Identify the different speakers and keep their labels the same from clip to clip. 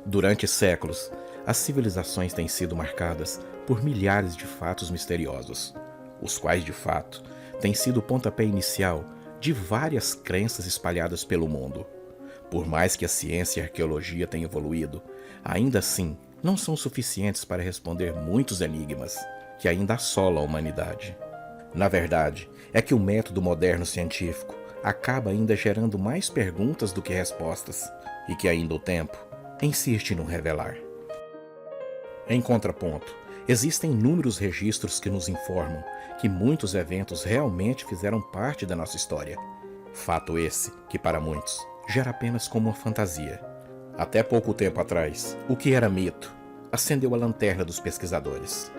Speaker 1: Durante séculos, as civilizações têm sido marcadas por milhares de fatos misteriosos, os quais, de fato, têm sido o pontapé inicial de várias crenças espalhadas pelo mundo. Por mais que a ciência e a arqueologia tenham evoluído, ainda assim não são suficientes para responder muitos enigmas que ainda assolam a humanidade. Na verdade, é que o método moderno científico acaba ainda gerando mais perguntas do que respostas, e que ainda o tempo insiste em não revelar. Em contraponto, existem inúmeros registros que nos informam que muitos eventos realmente fizeram parte da nossa história. Fato esse que, para muitos, gera apenas como uma fantasia. Até pouco tempo atrás, o que era mito acendeu a lanterna dos pesquisadores.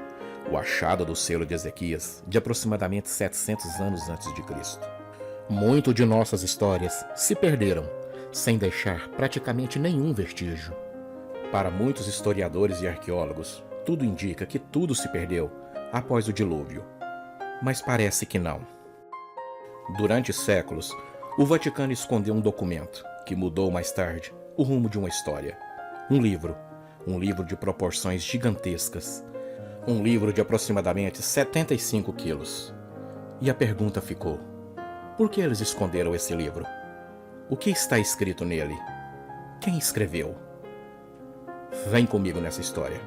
Speaker 1: O achado do selo de Ezequias, de aproximadamente 700 anos antes de Cristo. Muito de nossas histórias se perderam, sem deixar praticamente nenhum vestígio. Para muitos historiadores e arqueólogos, tudo indica que tudo se perdeu após o dilúvio. Mas parece que não. Durante séculos, o Vaticano escondeu um documento que mudou mais tarde o rumo de uma história. Um livro de proporções gigantescas. Um livro de aproximadamente 75 quilos. E a pergunta ficou: por que eles esconderam esse livro? O que está escrito nele? Quem escreveu? Vem comigo nessa história.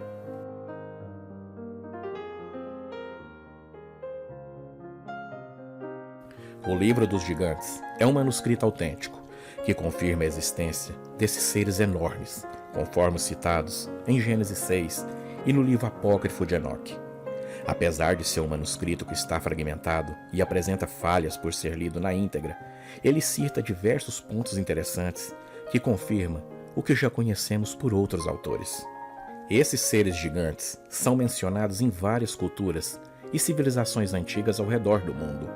Speaker 1: O Livro dos Gigantes é um manuscrito autêntico que confirma a existência desses seres enormes, conforme citados em Gênesis 6 e no livro apócrifo de Enoque. Apesar de ser um manuscrito que está fragmentado e apresenta falhas por ser lido na íntegra, ele cita diversos pontos interessantes que confirmam o que já conhecemos por outros autores. Esses seres gigantes são mencionados em várias culturas e civilizações antigas ao redor do mundo.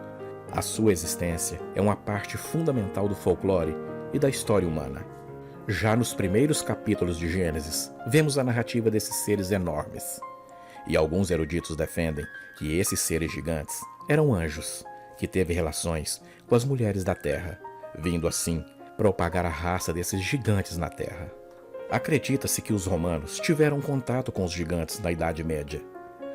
Speaker 1: A sua existência é uma parte fundamental do folclore e da história humana. Já nos primeiros capítulos de Gênesis, vemos a narrativa desses seres enormes. E alguns eruditos defendem que esses seres gigantes eram anjos, que teve relações com as mulheres da terra, vindo assim propagar a raça desses gigantes na terra. Acredita-se que os romanos tiveram contato com os gigantes da Idade Média.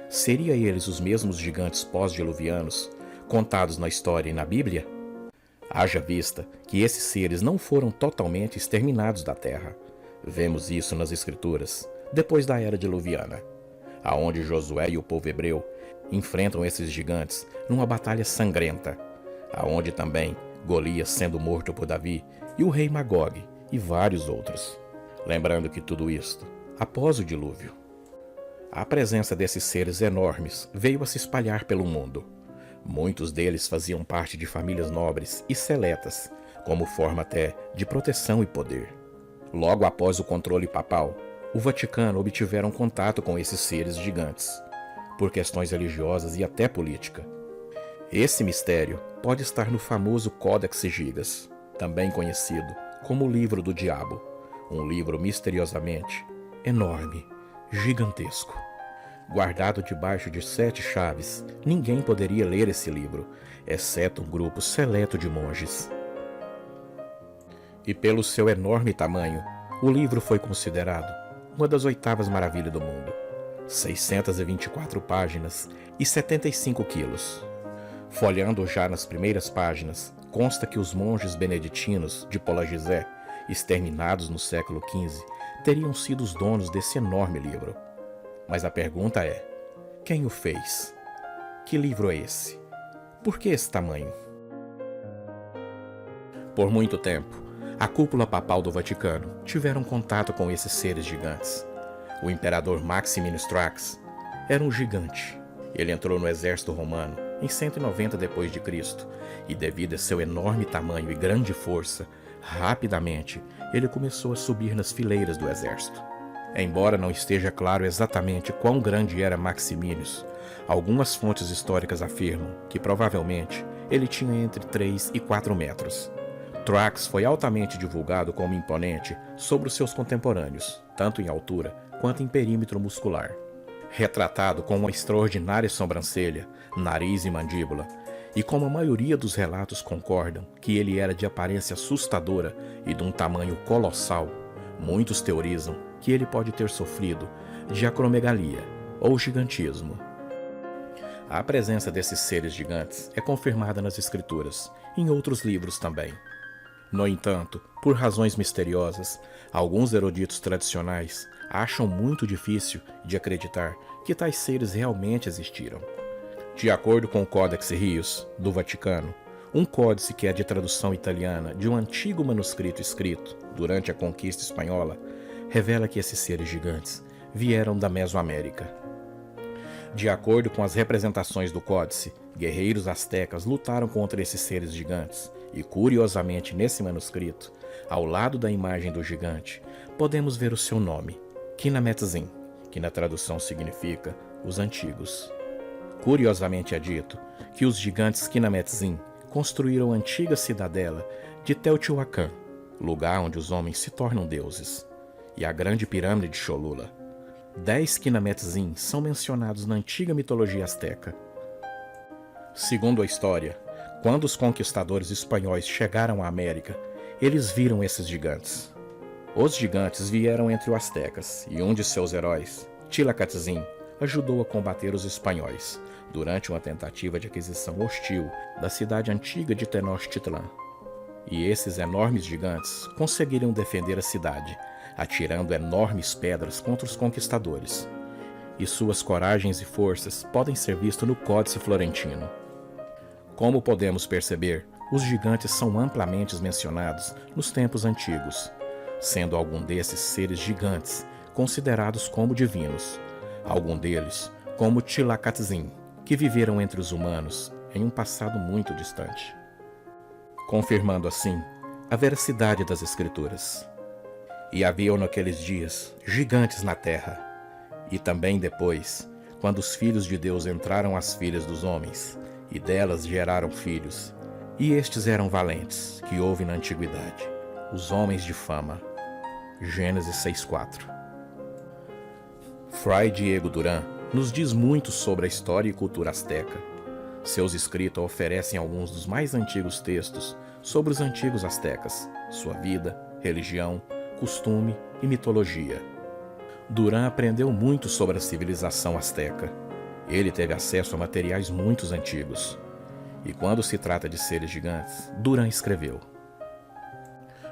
Speaker 1: Seriam eles os mesmos gigantes pós-diluvianos contados na história e na Bíblia? Haja vista que esses seres não foram totalmente exterminados da terra. Vemos isso nas Escrituras, depois da Era Diluviana, aonde Josué e o povo hebreu enfrentam esses gigantes numa batalha sangrenta, aonde também Golias sendo morto por Davi e o rei Magog e vários outros. Lembrando que tudo isto após o dilúvio. A presença desses seres enormes veio a se espalhar pelo mundo. Muitos deles faziam parte de famílias nobres e seletas, como forma até de proteção e poder. Logo após o controle papal, o Vaticano obtiveram contato com esses seres gigantes, por questões religiosas e até política. Esse mistério pode estar no famoso Codex Gigas, também conhecido como o Livro do Diabo, um livro misteriosamente enorme, gigantesco. Guardado debaixo de 7 chaves, ninguém poderia ler esse livro, exceto um grupo seleto de monges. E pelo seu enorme tamanho, o livro foi considerado uma das 8ª maravilhas do mundo. 624 páginas e 75 quilos. Folhando já nas primeiras páginas, consta que os monges beneditinos de Polagizé, exterminados no século XV, teriam sido os donos desse enorme livro. Mas a pergunta é: quem o fez? Que livro é esse? Por que esse tamanho? Por muito tempo, a cúpula papal do Vaticano tiveram contato com esses seres gigantes. O imperador Maximinus Thrax era um gigante. Ele entrou no exército romano em 190 d.C. e, devido a seu enorme tamanho e grande força, rapidamente ele começou a subir nas fileiras do exército. Embora não esteja claro exatamente quão grande era Maximinus, algumas fontes históricas afirmam que provavelmente ele tinha entre 3 e 4 metros. Thrax foi altamente divulgado como imponente sobre os seus contemporâneos, tanto em altura quanto em perímetro muscular. Retratado com uma extraordinária sobrancelha, nariz e mandíbula, e como a maioria dos relatos concordam que ele era de aparência assustadora e de um tamanho colossal, muitos teorizam que ele pode ter sofrido de acromegalia ou gigantismo. A presença desses seres gigantes é confirmada nas Escrituras e em outros livros também. No entanto, por razões misteriosas, alguns eruditos tradicionais acham muito difícil de acreditar que tais seres realmente existiram. De acordo com o Codex Rios, do Vaticano, um códice que é de tradução italiana de um antigo manuscrito escrito durante a conquista espanhola, revela que esses seres gigantes vieram da Mesoamérica. De acordo com as representações do códice, guerreiros astecas lutaram contra esses seres gigantes e, curiosamente, nesse manuscrito, ao lado da imagem do gigante, podemos ver o seu nome, Kinametzin, que na tradução significa os antigos. Curiosamente é dito que os gigantes Kinametzin construíram a antiga cidadela de Teotihuacan, lugar onde os homens se tornam deuses, e a grande pirâmide de Cholula. 10 Kinametzin são mencionados na antiga mitologia asteca. Segundo a história, quando os conquistadores espanhóis chegaram à América, eles viram esses gigantes. Os gigantes vieram entre os astecas e um de seus heróis, Tlacatzin, ajudou a combater os espanhóis durante uma tentativa de aquisição hostil da cidade antiga de Tenochtitlan. E esses enormes gigantes conseguiram defender a cidade, atirando enormes pedras contra os conquistadores. E suas coragens e forças podem ser vistas no Códice Florentino. Como podemos perceber, os gigantes são amplamente mencionados nos tempos antigos, sendo algum desses seres gigantes considerados como divinos, algum deles como Tlacatzin, que viveram entre os humanos em um passado muito distante, confirmando assim a veracidade das Escrituras. E haviam naqueles dias gigantes na terra, e também depois, quando os filhos de Deus entraram às filhas dos homens, e delas geraram filhos, e estes eram valentes, que houve na antiguidade, os homens de fama. Gênesis 6:4. Fray Diego Durán nos diz muito sobre a história e cultura asteca. Seus escritos oferecem alguns dos mais antigos textos sobre os antigos astecas, sua vida, religião, costume e mitologia. Durán aprendeu muito sobre a civilização asteca. Ele teve acesso a materiais muito antigos. E quando se trata de seres gigantes, Durán escreveu: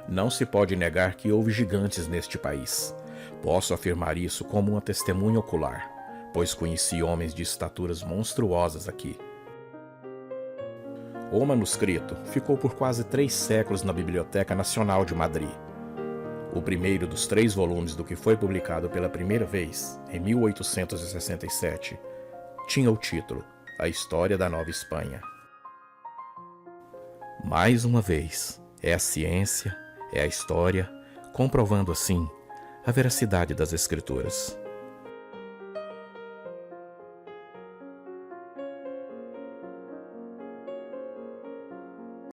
Speaker 1: Não se pode negar que houve gigantes neste país. Posso afirmar isso como uma testemunha ocular, pois conheci homens de estaturas monstruosas aqui. O manuscrito ficou por quase 3 séculos na Biblioteca Nacional de Madrid. O primeiro dos 3 volumes do que foi publicado pela primeira vez, em 1867, tinha o título A História da Nova Espanha. Mais uma vez, é a ciência, é a história, comprovando assim a veracidade das Escrituras.